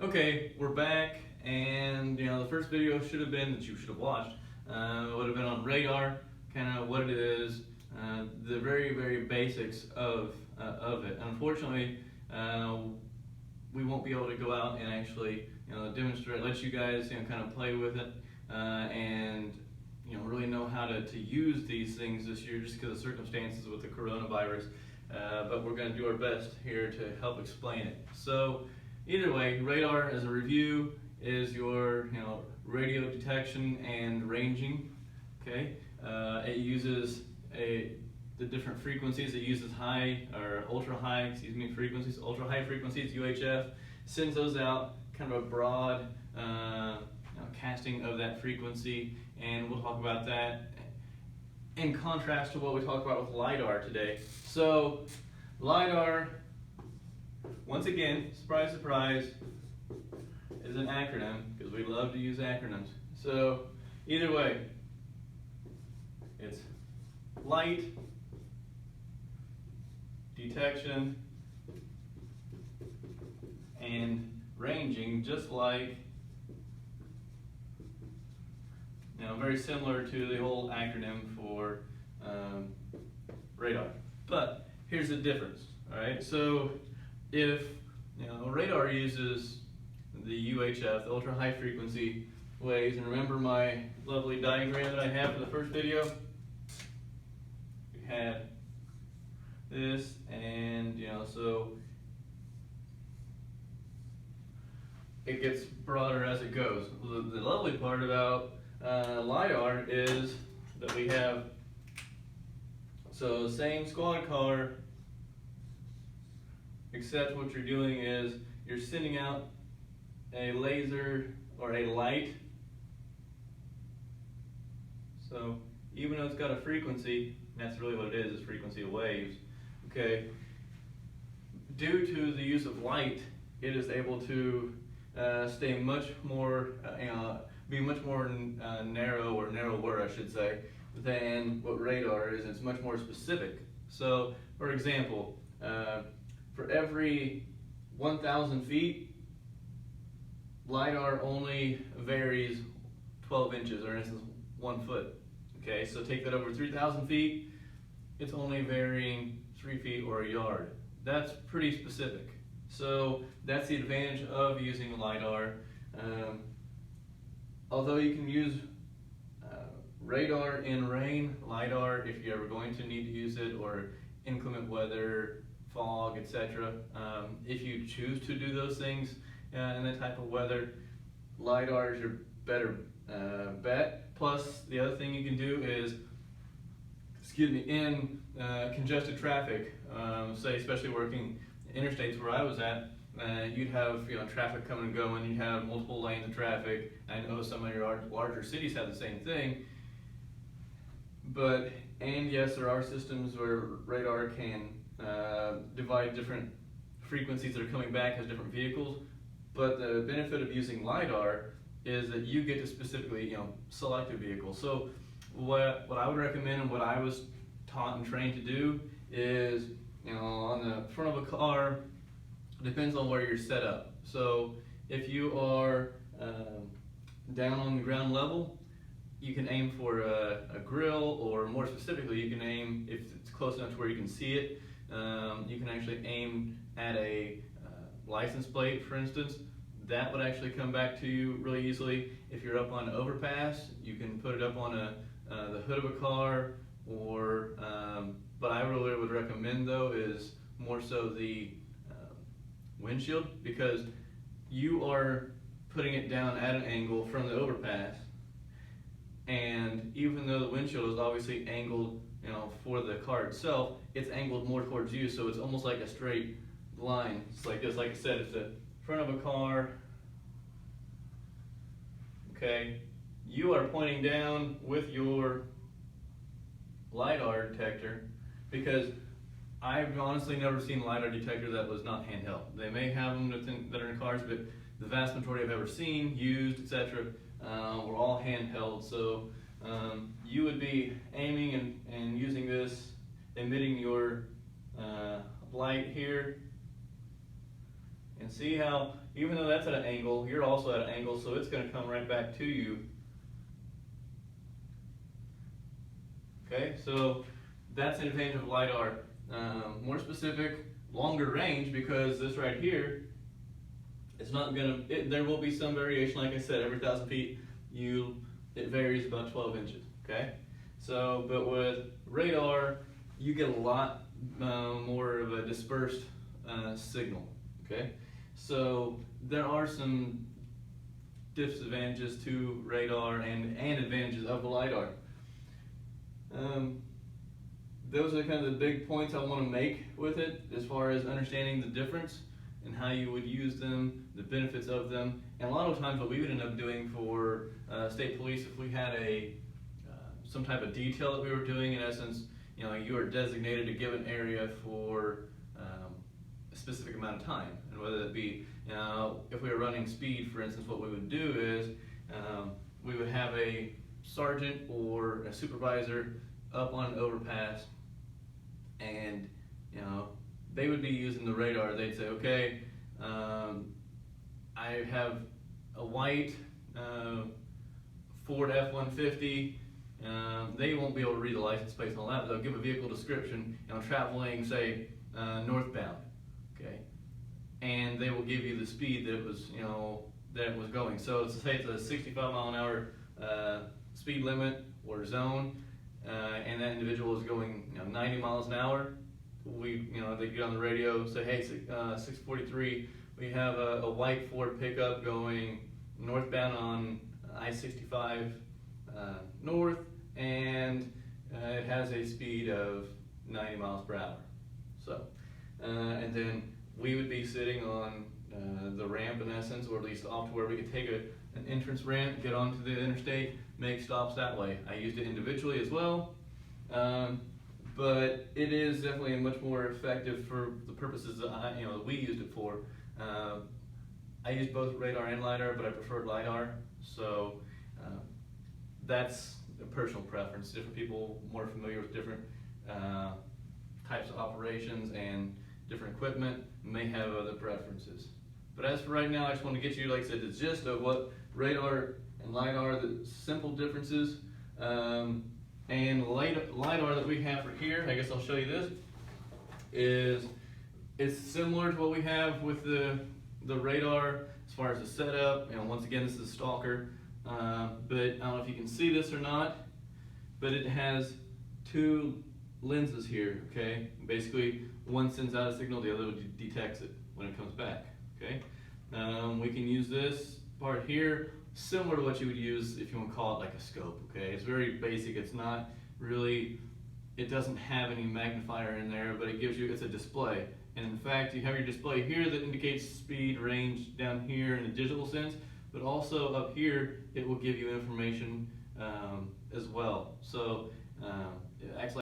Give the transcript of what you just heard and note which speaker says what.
Speaker 1: Okay, we're back, and the first video should have been that you should have watched. Would have been on radar, kind of what it is, the very basics of it. Unfortunately, we won't be able to go out and actually demonstrate, let you guys kind of play with it, and really know how to use these things this year, just because of circumstances with the coronavirus. But we're going to do our best here to help explain it. So either way, radar as a review is your radio detection and ranging. Okay, it uses the different frequencies. It uses high or ultra high, frequencies. Ultra high frequencies, UHF, sends those out, kind of a broad casting of that frequency, and we'll talk about that in contrast to what we talked about with LIDAR today. So LIDAR, once again, surprise, surprise, is an acronym, because we love to use acronyms. So either way, it's light detection and ranging, just like, very similar to the whole acronym for radar. But here's the difference, all right? So if radar uses the UHF, the ultra high frequency waves, and remember my lovely diagram that I have for the first video? We had this, and so it gets broader as it goes. The lovely part about LIDAR is that we have, so same squad car, except what you're doing is you're sending out a laser or a light. So even though it's got a frequency, that's really what it is frequency of waves. Okay. Due to the use of light, it is able to stay much more, be much more narrow, or narrower, I should say, than what radar is. It's much more specific. So, for example, for every 1,000 feet, LIDAR only varies 12 inches, or in essence, 1 foot. Okay, so take that over 3,000 feet, it's only varying 3 feet or a yard. That's pretty specific. So that's the advantage of using LIDAR. Although you can use radar in rain, LIDAR if you're ever going to need to use it, or inclement weather, fog, etc. If you choose to do those things in that type of weather, LIDAR is your better bet. Plus, the other thing you can do is, in congested traffic, say especially working interstates where I was at, you'd have traffic coming and going. You'd have multiple lanes of traffic. I know some of your larger cities have the same thing. And yes, there are systems where radar can divide different frequencies that are coming back as different vehicles. But the benefit of using LIDAR is that you get to specifically select a vehicle. So what I would recommend, and what I was taught and trained to do, is on the front of a car, depends on where you're set up. So if you are down on the ground level, you can aim for a grill, or more specifically, you can aim, if it's close enough to where you can see it, you can actually aim at a license plate, for instance. That would actually come back to you really easily. If you're up on an overpass, you can put it up on the hood of a car, or but I really would recommend, though, is more so the windshield, because you are putting it down at an angle from the overpass, and even though the windshield is obviously angled for the car itself, it's angled more towards you, so it's almost like a straight line. It's like this, like I said, it's the front of a car. Okay, you are pointing down with your LIDAR detector, because I've honestly never seen a LIDAR detector that was not handheld. They may have them that are in cars, but the vast majority I've ever seen, used, etc., were all handheld. So you would be aiming and using this, emitting your light here, And see how, even though that's at an angle, you're also at an angle, so it's going to come right back to you. Okay, so that's an advantage of LIDAR. More specific, longer range, because this right here, it's not gonna, there will be some variation, like I said, every 1,000 feet, it varies about 12 inches, okay? So, but with radar, you get a lot more of a dispersed signal, okay? So there are some disadvantages to radar and advantages of the LIDAR. Those are kind of the big points I want to make with it, as far as understanding the difference and how you would use them, the benefits of them. And a lot of times what we would end up doing for state police, if we had some type of detail that we were doing, in essence, you know, you are designated a given area for a specific amount of time. And whether it be, you know, if we were running speed, for instance, what we would do is we would have a sergeant or a supervisor up on an overpass, and you know, they would be using the radar. They'd say, okay, I have a white Ford F-150. They won't be able to read the license plate and all that, but they'll give a vehicle description, you know, traveling, say, northbound, okay? And they will give you the speed that it was, you know, that it was going. So say it's a 65 mile an hour speed limit or zone, and that individual is going, you know, 90 miles an hour. They get on the radio, say, hey, 643, we have a white Ford pickup going northbound on I-65 north, and it has a speed of 90 miles per hour. So, and then we would be sitting on the ramp, in essence, or at least off to where we could take an entrance ramp, get onto the interstate, make stops that way. I used it individually as well, but it is definitely much more effective for the purposes that we used it for. I use both radar and LIDAR, but I preferred LIDAR, so that's a personal preference. Different people more familiar with different types of operations and different equipment may have other preferences. But as for right now, I just want to get you, like I said, the gist of what radar and LIDAR, the simple differences. And LIDAR that we have for here, I guess I'll show you this, it's similar to what we have with the radar as far as the setup. Once again, this is a stalker, but I don't know if you can see this or not, but it has two lenses here, okay? Basically, one sends out a signal, the other detects it when it comes back, okay? We can use this part here, similar to what you would use if you want to call it like a scope, okay? It's very basic, it's not really, it doesn't have any magnifier in there, but it gives you, it's a display. And in fact, you have your display here that indicates speed, range down here in a digital sense, but also up here, it will give you information as well. So it acts like